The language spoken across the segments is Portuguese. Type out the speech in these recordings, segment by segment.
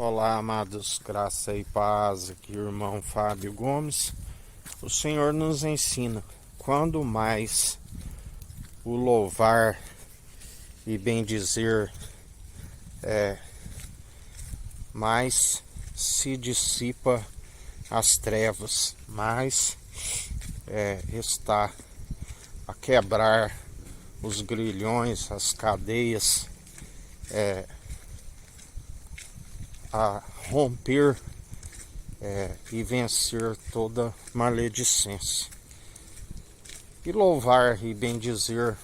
Olá, amados, graça e paz, aqui irmão Fábio Gomes. O Senhor nos ensina, quando mais o louvar e bendizer, mais se dissipa as trevas, mais está a quebrar os grilhões, as cadeias, a romper e vencer toda maledicência. E louvar e bendizer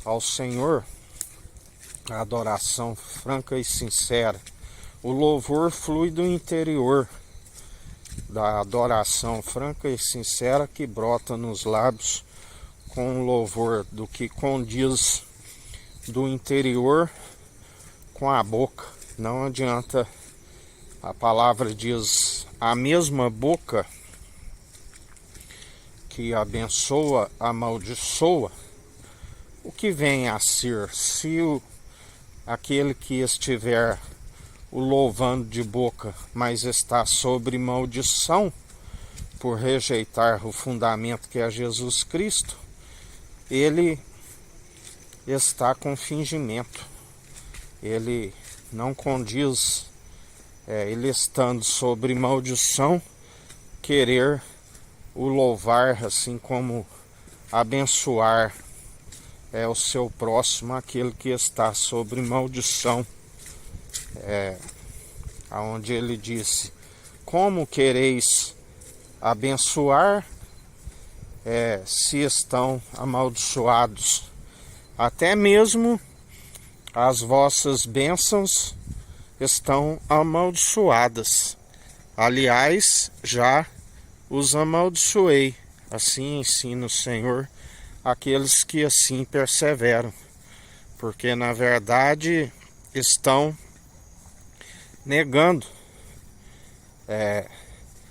ao Senhor, a adoração franca e sincera. O louvor flui do interior da adoração franca e sincera que brota nos lábios com o louvor do que condiz do interior com a boca. Não adianta, a palavra diz, a mesma boca que abençoa, amaldiçoa. O que vem a ser, se aquele que estiver o louvando de boca, mas está sobre maldição, por rejeitar o fundamento que é Jesus Cristo, ele está com fingimento. Ele não condiz, ele estando sobre maldição, querer o louvar, assim como abençoar o seu próximo, aquele que está sobre maldição. Aonde ele disse: como quereis abençoar se estão amaldiçoados? Até mesmo as vossas bênçãos estão amaldiçoadas. Aliás, já os amaldiçoei. Assim ensina o Senhor aqueles que assim perseveram, porque na verdade estão negando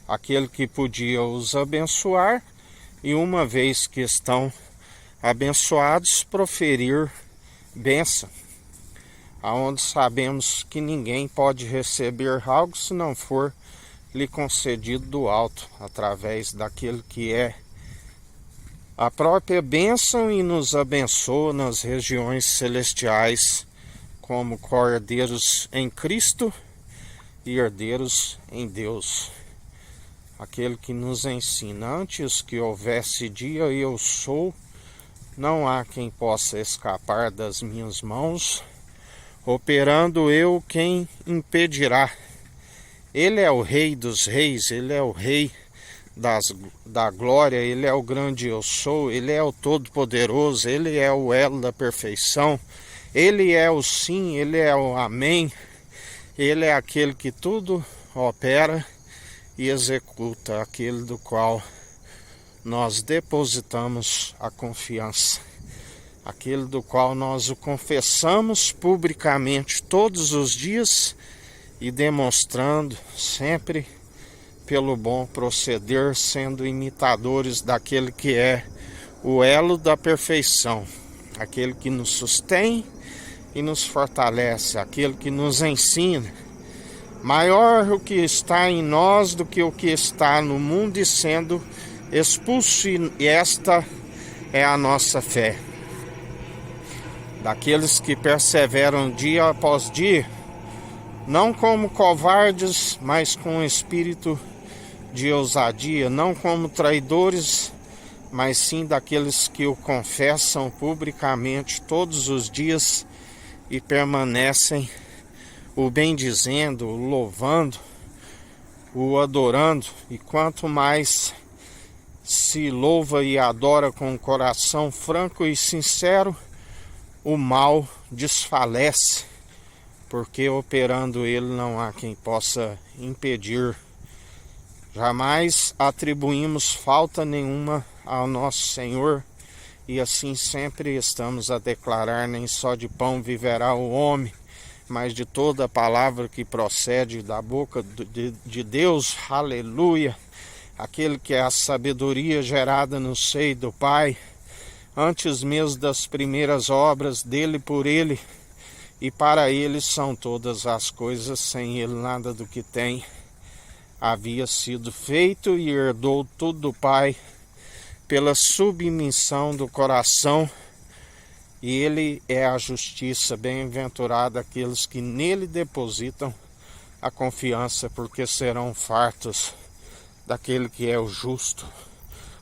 aquele que podia os abençoar, e uma vez que estão abençoados, proferir bênção, aonde sabemos que ninguém pode receber algo se não for lhe concedido do alto, através daquele que é a própria bênção e nos abençoa nas regiões celestiais como cordeiros em Cristo e herdeiros em Deus. Aquele que nos ensina: antes que houvesse dia, eu sou, não há quem possa escapar das minhas mãos, operando eu, quem impedirá? Ele é o Rei dos Reis, Ele é o Rei da glória, Ele é o grande eu sou, Ele é o Todo-Poderoso, Ele é o elo da perfeição, Ele é o sim, Ele é o amém, Ele é aquele que tudo opera e executa, aquele do qual nós depositamos a confiança, aquele do qual nós o confessamos publicamente todos os dias e demonstrando sempre pelo bom proceder, sendo imitadores daquele que é o elo da perfeição, aquele que nos sustém e nos fortalece, aquele que nos ensina. Maior o que está em nós do que o que está no mundo, e sendo expulso, e esta é a nossa fé. Daqueles que perseveram dia após dia, não como covardes, mas com espírito de ousadia, não como traidores, mas sim daqueles que o confessam publicamente todos os dias e permanecem o bendizendo, o louvando, o adorando. E quanto mais se louva e adora com um coração franco e sincero, o mal desfalece, porque operando ele não há quem possa impedir. Jamais atribuímos falta nenhuma ao nosso Senhor, e assim sempre estamos a declarar: nem só de pão viverá o homem, mas de toda a palavra que procede da boca de Deus. Aleluia! Aquele que é a sabedoria gerada no seio do Pai, antes mesmo das primeiras obras dele, por ele e para ele são todas as coisas, sem ele nada do que tem havia sido feito, e herdou tudo do Pai pela submissão do coração, e ele é a justiça. Bem-aventurado aqueles que nele depositam a confiança, porque serão fartos daquele que é o justo.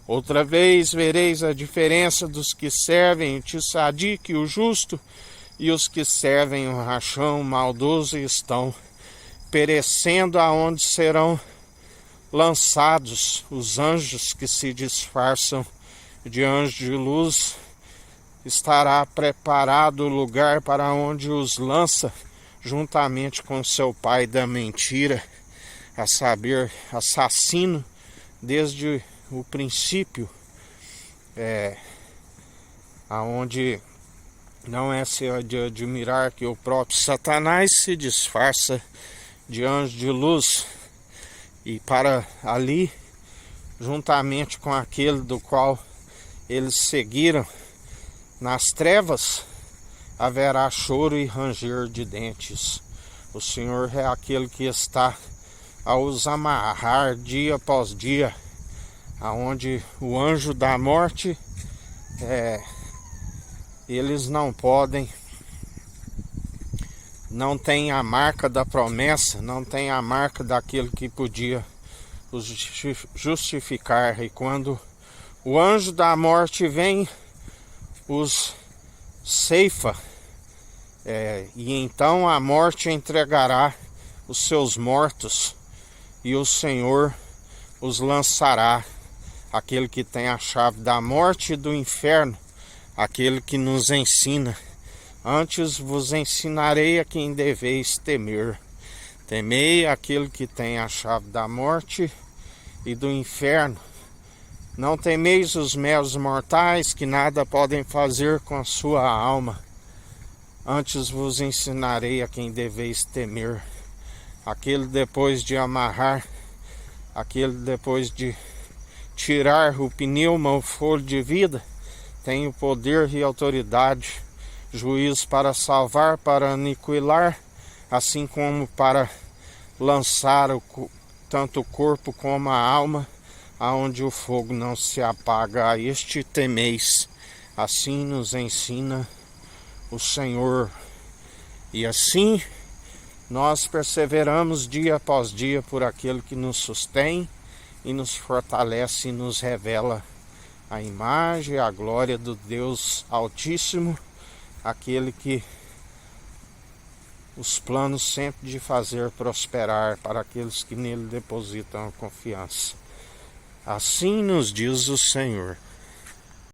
Outra vez vereis a diferença dos que servem o tissadique, o justo, e os que servem o rachão, o maldoso, estão perecendo, aonde serão lançados os anjos que se disfarçam de anjos de luz. Estará preparado o lugar para onde os lança, juntamente com seu pai da mentira, a saber, assassino desde o princípio, aonde não é de admirar que o próprio Satanás se disfarça de anjo de luz, e para ali, juntamente com aquele do qual eles seguiram nas trevas, haverá choro e ranger de dentes. O Senhor é aquele que está a os amarrar dia após dia, aonde o anjo da morte, eles não podem, não tem a marca da promessa, não tem a marca daquele que podia os justificar. E quando o anjo da morte vem, os ceifa, e então a morte entregará os seus mortos, e o Senhor os lançará, aquele que tem a chave da morte e do inferno, aquele que nos ensina: antes vos ensinarei a quem deveis temer. Temei aquele que tem a chave da morte e do inferno. Não temeis os meros mortais, que nada podem fazer com a sua alma. Antes vos ensinarei a quem deveis temer. Aquele depois de amarrar, aquele depois de tirar o pneuma, o fôlego de vida, tem o poder e autoridade, juízo para salvar, para aniquilar, assim como para lançar tanto o corpo como a alma, aonde o fogo não se apaga. A este temeis. Assim nos ensina o Senhor. E assim nós perseveramos dia após dia por aquele que nos sustém e nos fortalece e nos revela a imagem e a glória do Deus Altíssimo, aquele que os planos sempre de fazer prosperar para aqueles que nele depositam a confiança. Assim nos diz o Senhor.